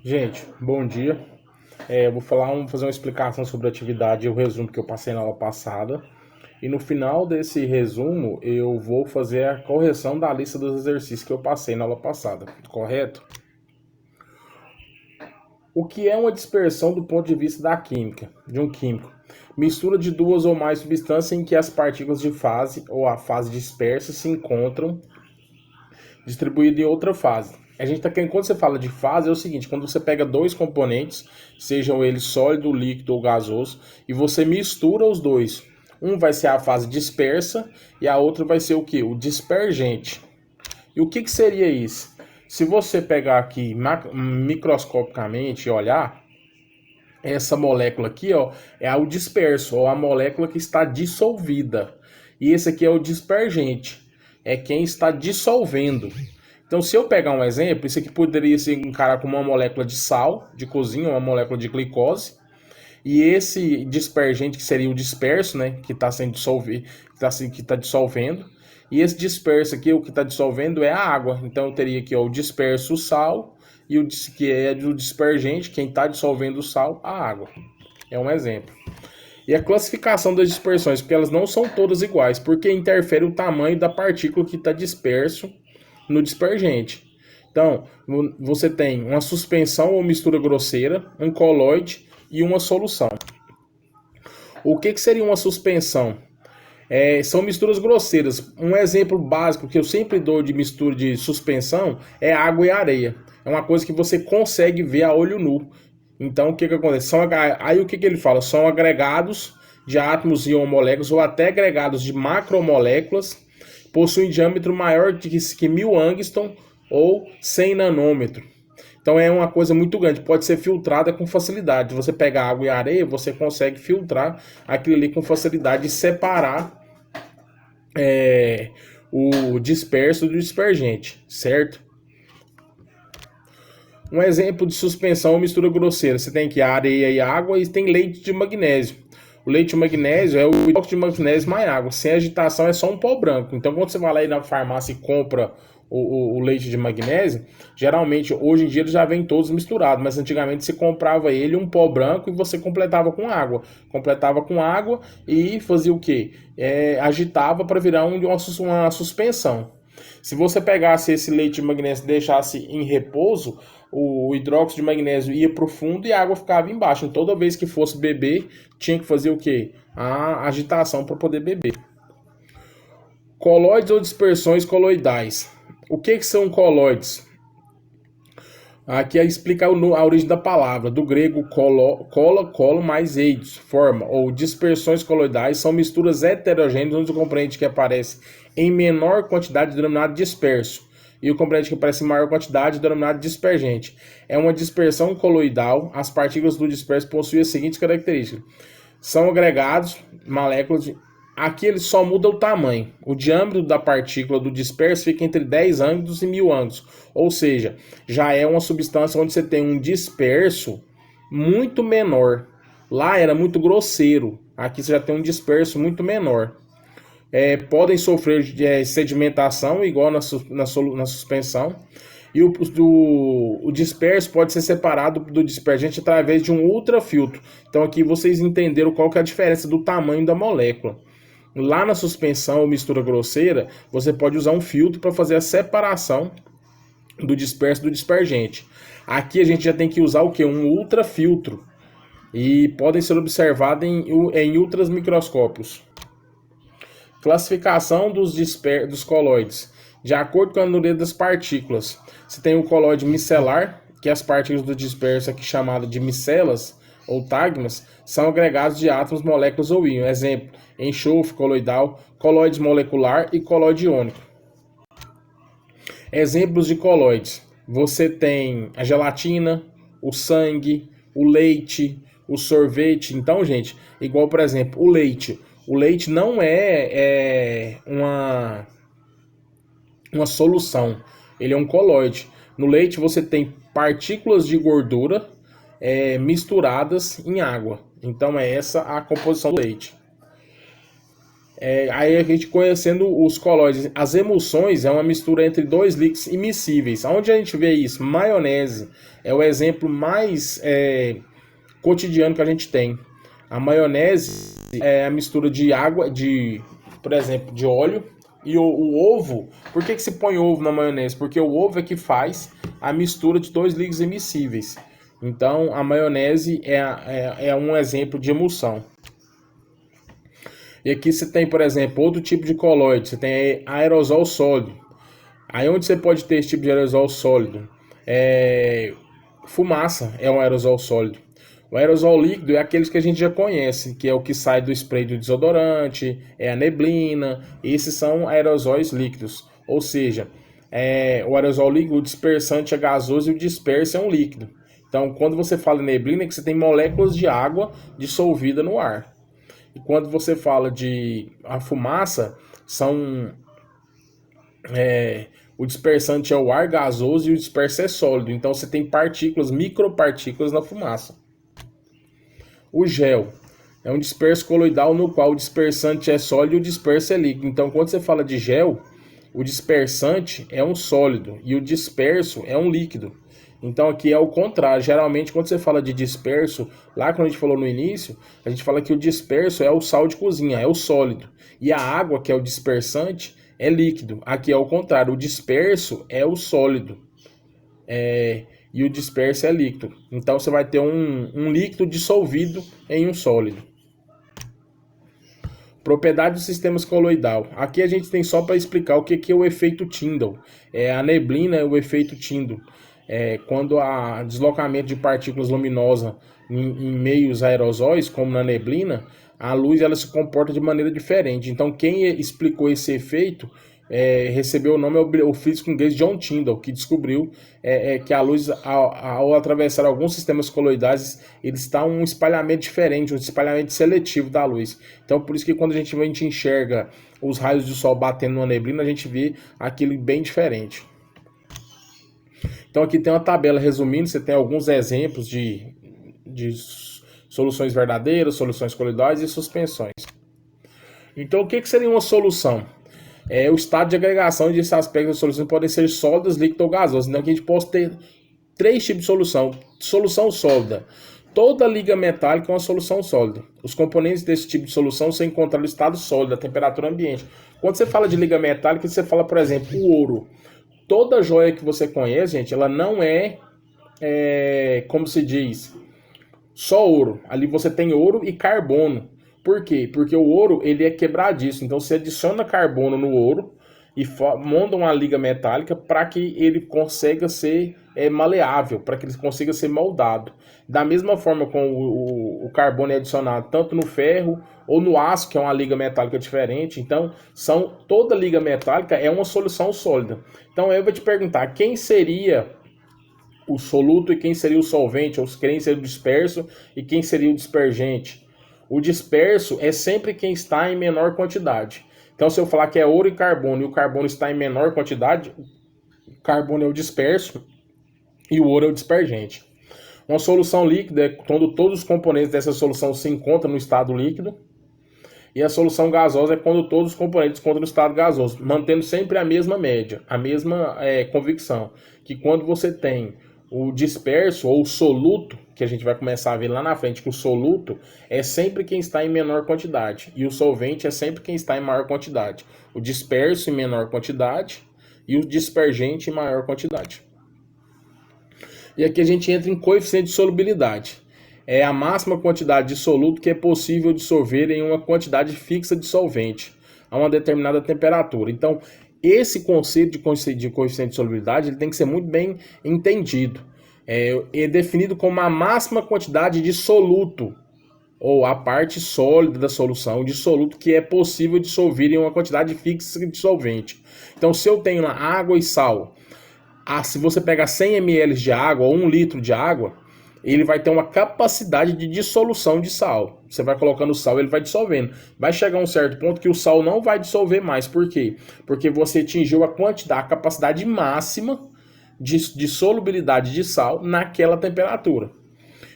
Gente, bom dia. Eu vou fazer uma explicação sobre a atividade e o resumo que eu passei na aula passada. E no final desse resumo, eu vou fazer a correção da lista dos exercícios que eu passei na aula passada, correto? O que é uma dispersão do ponto de vista da química, de um químico? Mistura de duas ou mais substâncias em que as partículas de fase ou a fase dispersa se encontram distribuídas em outra fase. A gente tá querendo, quando você fala de fase, é o seguinte: quando você pega dois componentes, sejam eles sólido, líquido ou gasoso, e você mistura os dois. Um vai ser a fase dispersa e a outra vai ser o que? O dispergente. E o que seria isso? Se você pegar aqui microscopicamente e olhar, essa molécula aqui, ó, é o disperso, ou a molécula que está dissolvida. E esse aqui é o dispergente, é quem está dissolvendo. Então, se eu pegar um exemplo, isso aqui poderia ser encarado como uma molécula de sal, de cozinha, uma molécula de glicose. E esse dispergente, que seria o disperso, né, que está sendo dissolvido, que está dissolvendo. E esse disperso aqui, o que está dissolvendo é a água. Então, eu teria aqui ó, o disperso, o sal, e o que é do dispergente, quem está dissolvendo o sal, a água. É um exemplo. E a classificação das dispersões, porque elas não são todas iguais, porque interfere o tamanho da partícula que está disperso no dispergente. Então, você tem uma suspensão ou mistura grosseira, um coloide e uma solução. O que seria uma suspensão? São misturas grosseiras. Um exemplo básico que eu sempre dou de mistura de suspensão é água e areia. É uma coisa que você consegue ver a olho nu. Então, o que acontece? Aí o que ele fala? São agregados de átomos e moléculas ou até agregados de macromoléculas, possuem diâmetro maior que 1000 angstrom ou 100 nanômetro. Então é uma coisa muito grande, pode ser filtrada com facilidade. Você pega água e areia, você consegue filtrar aquilo ali com facilidade e separar o disperso do dispergente, certo? Um exemplo de suspensão ou mistura grosseira. Você tem aqui areia e água e tem leite de magnésio. O leite de magnésio é o hidróxido de magnésio mais água. Sem agitação é só um pó branco. Então quando você vai lá na farmácia e compra o leite de magnésio, geralmente hoje em dia ele já vem todos misturados, mas antigamente você comprava ele um pó branco e você completava com água. Completava com água e fazia o quê? Agitava para virar uma suspensão. Se você pegasse esse leite de magnésio e deixasse em repouso, o hidróxido de magnésio ia para o fundo e a água ficava embaixo. Então, toda vez que fosse beber, tinha que fazer o quê? A agitação para poder beber. Colóides ou dispersões coloidais. O que são colóides? Aqui explica a origem da palavra, do grego colo mais eidos, forma, ou dispersões coloidais, são misturas heterogêneas onde o componente que aparece em menor quantidade é denominado disperso, e o componente que aparece em maior quantidade é denominado dispergente. É uma dispersão coloidal, as partículas do disperso possuem as seguintes características. São agregados, moléculas. Aqui ele só muda o tamanho. O diâmetro da partícula do disperso fica entre 10 ângulos e 1000 ângulos. Ou seja, já é uma substância onde você tem um disperso muito menor. Lá era muito grosseiro. Aqui você já tem um disperso muito menor. Podem sofrer sedimentação, igual na suspensão. E o disperso pode ser separado do dispergente através de um ultrafiltro. Então aqui vocês entenderam qual que é a diferença do tamanho da molécula. Lá na suspensão ou mistura grosseira, você pode usar um filtro para fazer a separação do disperso do dispergente. Aqui a gente já tem que usar o que? Um ultrafiltro. E podem ser observados em ultramicroscópios. Classificação dos colóides. De acordo com a dureza das partículas, você tem o colóide micelar, que as partículas do disperso, aqui chamado de micelas ou tagmas, são agregados de átomos, moléculas ou íons. Exemplo, enxofre coloidal, colóides molecular e colóide iônico. Exemplos de colóides. Você tem a gelatina, o sangue, o leite, o sorvete. Então, gente, igual, por exemplo, o leite. O leite não é uma solução. Ele é um colóide. No leite você tem partículas de gordura misturadas em água. Então é essa a composição do leite. Aí a gente conhecendo os colóides. As emulsões é uma mistura entre dois líquidos immiscíveis. Onde a gente vê isso? Maionese é o exemplo mais cotidiano que a gente tem. A maionese é a mistura de água, por exemplo, de óleo e o ovo. Por que se põe ovo na maionese? Porque o ovo é que faz a mistura de dois líquidos immiscíveis. Então, a maionese é um exemplo de emulsão. E aqui você tem, por exemplo, outro tipo de colóide. Você tem aerosol sólido. Aí onde você pode ter esse tipo de aerosol sólido? Fumaça é um aerosol sólido. O aerosol líquido é aqueles que a gente já conhece, que é o que sai do spray do desodorante, é a neblina. Esses são aerosóis líquidos. Ou seja, o aerosol líquido, o dispersante é gasoso e o disperso é um líquido. Então, quando você fala em neblina, é que você tem moléculas de água dissolvida no ar. E quando você fala de a fumaça, o dispersante é o ar gasoso e o disperso é sólido. Então você tem partículas, micropartículas na fumaça. O gel é um disperso coloidal no qual o dispersante é sólido e o disperso é líquido. Então quando você fala de gel, o dispersante é um sólido e o disperso é um líquido. Então aqui é o contrário. Geralmente quando você fala de disperso, lá quando a gente falou no início, a gente fala que o disperso é o sal de cozinha, é o sólido. E a água, que é o dispersante, é líquido. Aqui é o contrário. O disperso é o sólido. E o disperso é líquido. Então você vai ter um líquido dissolvido em um sólido. Propriedade do sistema coloidal. Aqui a gente tem só para explicar o que é o efeito Tyndall. A neblina é o efeito Tyndall. Quando há deslocamento de partículas luminosas em meios aerosóis, como na neblina, a luz ela se comporta de maneira diferente. Então quem explicou esse efeito recebeu o nome o físico inglês John Tyndall, que descobriu que a luz, ao atravessar alguns sistemas coloidais, ele está um espalhamento diferente, um espalhamento seletivo da luz. Então por isso que quando a gente enxerga os raios do sol batendo numa neblina, a gente vê aquilo bem diferente. Então aqui tem uma tabela resumindo, você tem alguns exemplos de soluções verdadeiras, soluções coloidais e suspensões. Então o que seria uma solução? O estado de agregação desses aspectos da solução podem ser sólidas, líquidas ou gasosas. Então aqui a gente pode ter três tipos de solução. Solução sólida. Toda liga metálica é uma solução sólida. Os componentes desse tipo de solução são encontrados no estado sólido, a temperatura ambiente. Quando você fala de liga metálica, você fala, por exemplo, o ouro. Toda joia que você conhece, gente, ela não como se diz, só ouro. Ali você tem ouro e carbono. Por quê? Porque o ouro ele é quebradiço. Então você adiciona carbono no ouro e monta uma liga metálica para que ele consiga ser maleável, para que ele consiga ser moldado. Da mesma forma como o carbono é adicionado tanto no ferro ou no aço, que é uma liga metálica diferente. Então, toda liga metálica é uma solução sólida. Então eu vou te perguntar, quem seria o soluto e quem seria o solvente, ou quem seria o disperso e quem seria o dispergente? O disperso é sempre quem está em menor quantidade. Então, se eu falar que é ouro e o carbono está em menor quantidade, o carbono é o disperso e o ouro é o dispergente. Uma solução líquida é quando todos os componentes dessa solução se encontram no estado líquido. E a solução gasosa é quando todos os componentes se encontram no estado gasoso, mantendo sempre a mesma média, a mesma convicção. Que quando você tem o disperso ou o soluto, que a gente vai começar a ver lá na frente, que o soluto é sempre quem está em menor quantidade e o solvente é sempre quem está em maior quantidade. O disperso em menor quantidade e o dispergente em maior quantidade. E aqui a gente entra em coeficiente de solubilidade. É a máxima quantidade de soluto que é possível dissolver em uma quantidade fixa de solvente a uma determinada temperatura. Então, esse conceito de coeficiente de solubilidade ele tem que ser muito bem entendido. É definido como a máxima quantidade de soluto, ou a parte sólida da solução de soluto que é possível dissolver em uma quantidade fixa de solvente. Então, se eu tenho lá água e sal, se você pegar 100 ml de água ou 1 litro de água, ele vai ter uma capacidade de dissolução de sal. Você vai colocando sal, ele vai dissolvendo. Vai chegar um certo ponto que o sal não vai dissolver mais. Por quê? Porque você atingiu a capacidade máxima de solubilidade de sal naquela temperatura.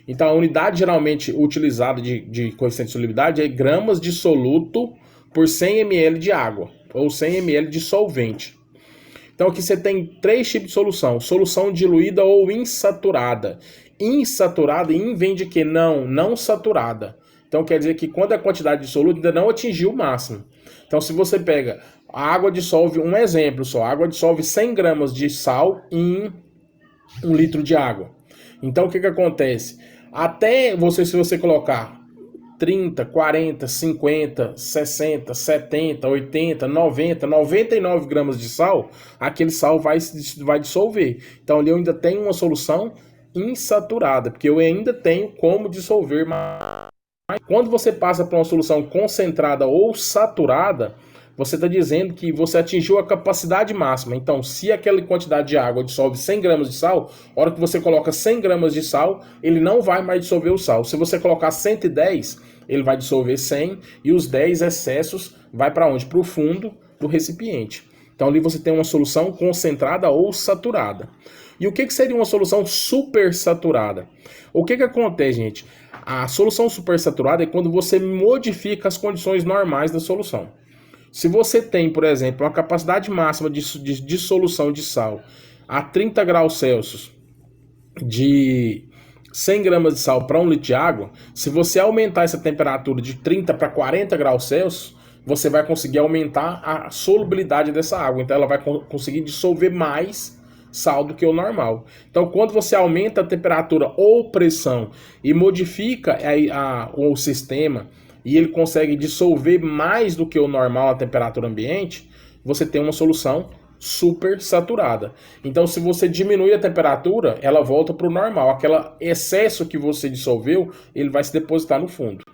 Então a unidade geralmente utilizada de coeficiente de solubilidade é gramas de soluto por 100 ml de água ou 100 ml de solvente. Então aqui você tem 3 tipos de solução: solução diluída ou insaturada. Insaturada, vem de que? Não saturada. Então quer dizer que quando a quantidade de soluto ainda não atingiu o máximo. Então se você pega a água dissolve, um exemplo só, a água dissolve 100 gramas de sal em 1 litro de água. Então o que acontece? Até você, se você colocar 30, 40, 50, 60, 70, 80, 90, 99 gramas de sal, aquele sal vai dissolver. Então ali eu ainda tenho uma solução insaturada, porque eu ainda tenho como dissolver mais. Quando você passa para uma solução concentrada ou saturada, você está dizendo que você atingiu a capacidade máxima. Então, se aquela quantidade de água dissolve 100 gramas de sal, a hora que você coloca 100 gramas de sal, ele não vai mais dissolver o sal. Se você colocar 110, ele vai dissolver 100 e os 10 excessos vai para onde? Para o fundo do recipiente. Então, ali você tem uma solução concentrada ou saturada. E o que seria uma solução supersaturada? O que acontece, gente? A solução supersaturada é quando você modifica as condições normais da solução. Se você tem, por exemplo, uma capacidade máxima de dissolução de sal a 30 graus Celsius de 100 gramas de sal para 1 litro de água, se você aumentar essa temperatura de 30 para 40 graus Celsius, você vai conseguir aumentar a solubilidade dessa água. Então ela vai conseguir dissolver mais sal do que o normal. Então quando você aumenta a temperatura ou pressão e modifica o sistema, e ele consegue dissolver mais do que o normal a temperatura ambiente, você tem uma solução super saturada. Então, se você diminui a temperatura, ela volta para o normal. Aquele excesso que você dissolveu, ele vai se depositar no fundo.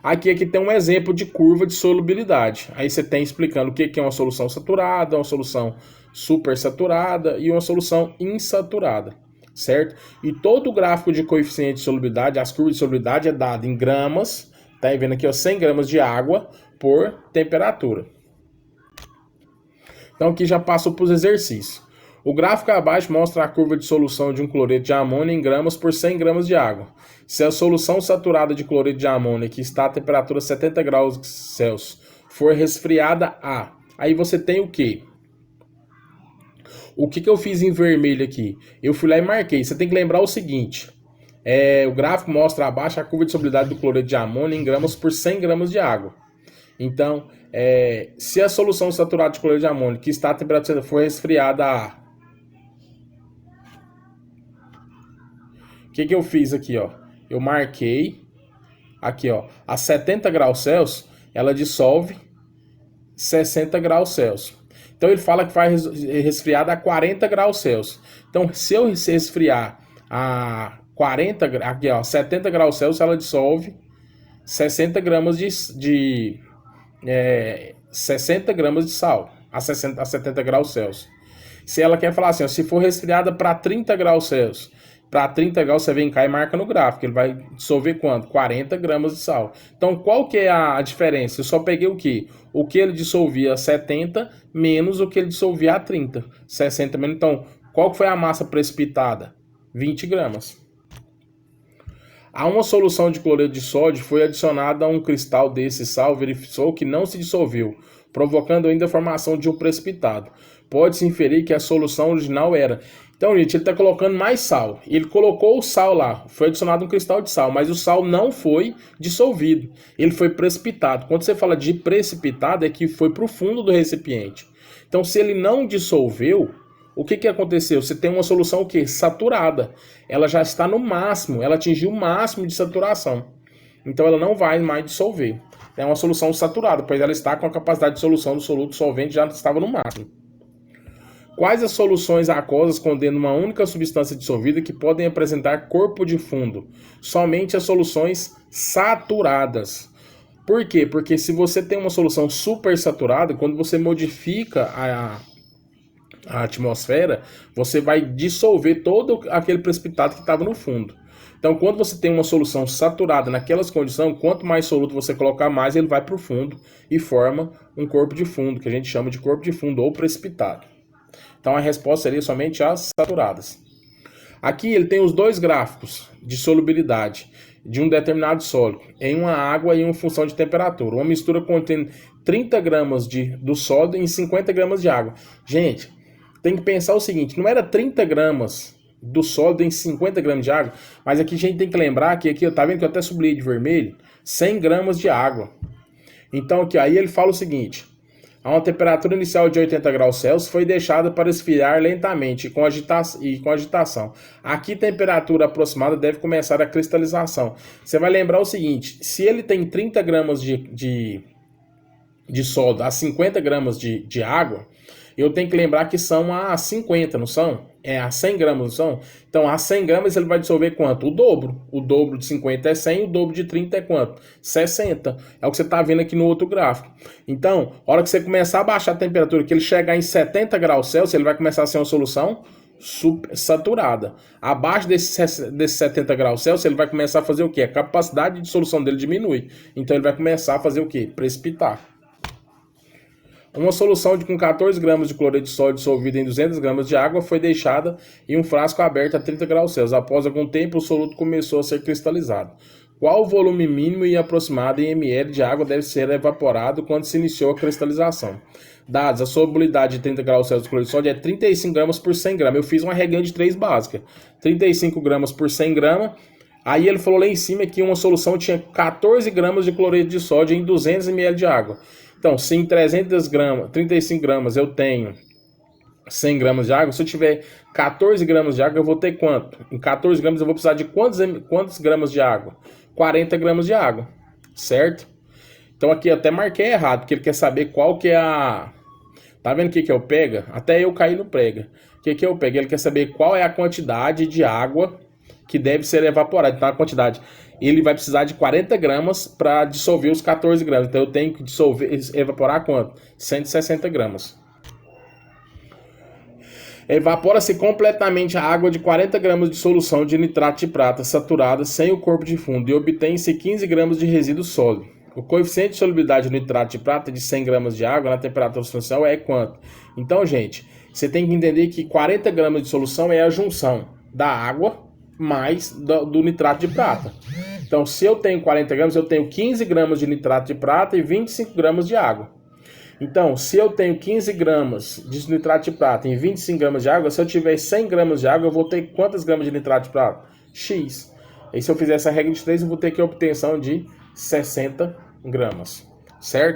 Aqui tem um exemplo de curva de solubilidade. Aí você tem explicando o que é uma solução saturada, uma solução super saturada e uma solução insaturada, certo? E todo o gráfico de coeficiente de solubilidade, as curvas de solubilidade é dado em gramas. Tá vendo aqui, ó, 100 gramas de água por temperatura. Então aqui já passo para os exercícios. O gráfico abaixo mostra a curva de solução de um cloreto de amônia em gramas por 100 gramas de água. Se a solução saturada de cloreto de amônia, que está a temperatura 70 graus Celsius, for resfriada a... Aí você tem o quê? O que eu fiz em vermelho aqui? Eu fui lá e marquei. Você tem que lembrar o seguinte... o gráfico mostra abaixo a curva de solubilidade do cloreto de amônia em gramas por 100 gramas de água. Então, se a solução saturada de cloreto de amônia, que está a temperatura, for resfriada a... O que eu fiz aqui, ó? Eu marquei aqui, ó, a 70 graus Celsius, ela dissolve 60 graus Celsius. Então ele fala que vai resfriada a 40 graus Celsius. Então, se eu resfriar a 40, aqui ó, 70 graus Celsius, ela dissolve 60 gramas de 60 gramas de sal a 70 graus Celsius. Se ela quer falar assim, ó, se for resfriada para 30 graus Celsius, para 30 graus você vem cá e marca no gráfico, ele vai dissolver quanto? 40 gramas de sal. Então qual que é a diferença? Eu só peguei o que? O que ele dissolvia a 70 menos o que ele dissolvia a 30. 60 menos. Então qual foi a massa precipitada? 20 gramas. A uma solução de cloreto de sódio foi adicionada a um cristal desse sal, verificou que não se dissolveu, provocando ainda a formação de um precipitado. Pode-se inferir que a solução original era... Então, gente, ele está colocando mais sal. Ele colocou o sal lá, foi adicionado um cristal de sal, mas o sal não foi dissolvido. Ele foi precipitado. Quando você fala de precipitado, é que foi para o fundo do recipiente. Então, se ele não dissolveu... O que aconteceu? Você tem uma solução o quê? Saturada. Ela já está no máximo, ela atingiu o máximo de saturação. Então ela não vai mais dissolver. É uma solução saturada, pois ela está com a capacidade de solução do soluto solvente já estava no máximo. Quais as soluções aquosas contendo uma única substância dissolvida que podem apresentar corpo de fundo? Somente as soluções saturadas. Por quê? Porque se você tem uma solução supersaturada, quando você modifica a atmosfera, você vai dissolver todo aquele precipitado que estava no fundo. Então, quando você tem uma solução saturada naquelas condições, quanto mais soluto você colocar, mais ele vai para o fundo e forma um corpo de fundo, que a gente chama de corpo de fundo ou precipitado. Então, a resposta seria somente as saturadas. Aqui ele tem os dois gráficos de solubilidade. de um determinado sólido em uma água em uma função de temperatura. Uma mistura contendo 30 gramas do sólido em 50 gramas de água. Gente, tem que pensar o seguinte, não era 30 gramas do sólido em 50 gramas de água, mas aqui a gente tem que lembrar que aqui, tá vendo que eu até sublinhei de vermelho? 100 gramas de água. Então aqui, aí ele fala o seguinte, a uma temperatura inicial de 80 graus Celsius foi deixada para esfriar lentamente e com agitação. Aqui, temperatura aproximada deve começar a cristalização. Você vai lembrar o seguinte, se ele tem 30 gramas de sólido a 50 gramas de água, eu tenho que lembrar que são a 50, não são? É a 100 gramas, não são? Então, a 100 gramas ele vai dissolver quanto? O dobro. O dobro de 50 é 100, o dobro de 30 é quanto? 60. É o que você está vendo aqui no outro gráfico. Então, a hora que você começar a baixar a temperatura, que ele chegar em 70 graus Celsius, ele vai começar a ser uma solução saturada. Abaixo desses 70 graus Celsius, ele vai começar a fazer o quê? A capacidade de dissolução dele diminui. Então, ele vai começar a fazer o quê? Precipitar. Uma solução com 14 gramas de cloreto de sódio dissolvido em 200 gramas de água foi deixada em um frasco aberto a 30 graus Celsius. Após algum tempo, o soluto começou a ser cristalizado. Qual o volume mínimo e aproximado em ml de água deve ser evaporado quando se iniciou a cristalização? Dados, a solubilidade de 30 graus Celsius de cloreto de sódio é 35 gramas por 100 gramas. Eu fiz uma regrinha de 3 básica. 35 gramas por 100 gramas. Aí ele falou lá em cima que uma solução tinha 14 gramas de cloreto de sódio em 200 ml de água. Então, se em 35 gramas eu tenho 100 gramas de água, se eu tiver 14 gramas de água, eu vou ter quanto? Em 14 gramas eu vou precisar de quantos gramas de água? 40 gramas de água, certo? Então aqui eu até marquei errado, porque ele quer saber qual que é a... Tá vendo o que eu pego? Até eu caí no prega. O que eu pego? Ele quer saber qual é a quantidade de água que deve ser evaporada. Então a quantidade... Ele vai precisar de 40 gramas para dissolver os 14 gramas. Então eu tenho que evaporar quanto? 160 gramas. Evapora-se completamente a água de 40 gramas de solução de nitrato de prata saturada sem o corpo de fundo e obtém-se 15 gramas de resíduo sólido. O coeficiente de solubilidade do nitrato de prata de 100 gramas de água na temperatura substancial é quanto? Então, gente, você tem que entender que 40 gramas de solução é a junção da água mais do nitrato de prata. Então, se eu tenho 40 gramas, eu tenho 15 gramas de nitrato de prata e 25 gramas de água. Então, se eu tenho 15 gramas de nitrato de prata e 25 gramas de água, se eu tiver 100 gramas de água, eu vou ter quantas gramas de nitrato de prata? X. E se eu fizer essa regra de 3, eu vou ter aqui a obtenção de 60 gramas. Certo?